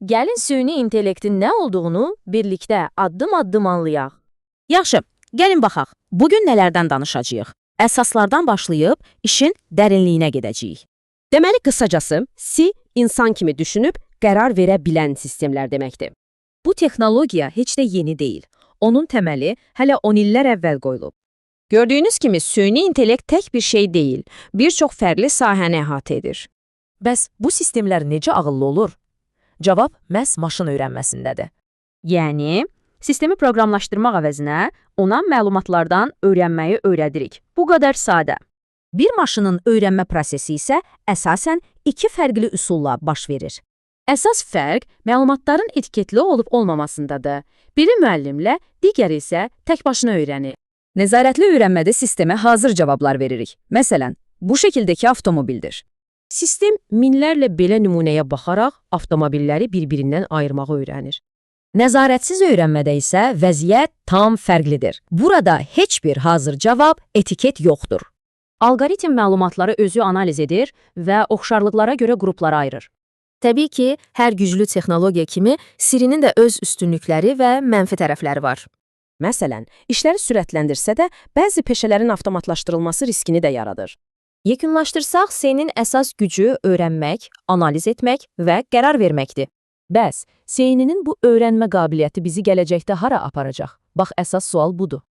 Gəlin süni intellektin nə olduğunu birlikdə addım-addım anlayaq. Yaxşı, gəlin baxaq. Bugün nələrdən danışacağıq? Əsaslardan başlayıb işin dərinliyinə gedəcəyik. Deməli, qısacası, C insan kimi düşünüb qərar verə bilən sistemlər deməkdir. Bu texnologiya heç də yeni deyil. Onun təməli hələ 10 illər əvvəl qoyulub. Gördüyünüz kimi, süni intellekt tək bir şey deyil, bir çox fərqli sahəni əhatə edir. Bəs bu sistemlər necə ağıllı olur? Cavab məhz maşın öyrənməsindədir. Yəni, sistemi proqramlaşdırmaq əvəzinə ona məlumatlardan öyrənməyi öyrədirik. Bu qədər sadə. Bir maşının öyrənmə prosesi isə əsasən iki fərqli üsulla baş verir. Əsas fərq məlumatların etiketli olub olmamasındadır. Biri müəllimlə, digəri isə tək başına öyrənir. Nəzarətli öyrənmədə sistemə hazır cavablar veririk. Məsələn, bu şəkildəki avtomobildir. Sistem minlərlə belə nümunəyə baxaraq avtomobilləri bir-birindən ayırmağı öyrənir. Nəzarətsiz öyrənmədə isə vəziyyət tam fərqlidir. Burada heç bir hazır cavab, etiket yoxdur. Alqoritm məlumatları özü analiz edir və oxşarlıqlara görə qruplara ayırır. Təbii ki, hər güclü texnologiya kimi Sirinin də öz üstünlükləri və mənfi tərəfləri var. Məsələn, işləri sürətləndirsə də, bəzi peşələrin avtomatlaşdırılması riskini də yaradır. Yekunlaşdırsaq, C-nin əsas gücü öyrənmək, analiz etmək və qərar verməkdir. Bəs, C-nin bu öyrənmə qabiliyyəti bizi gələcəkdə hara aparacaq? Bax, əsas sual budur.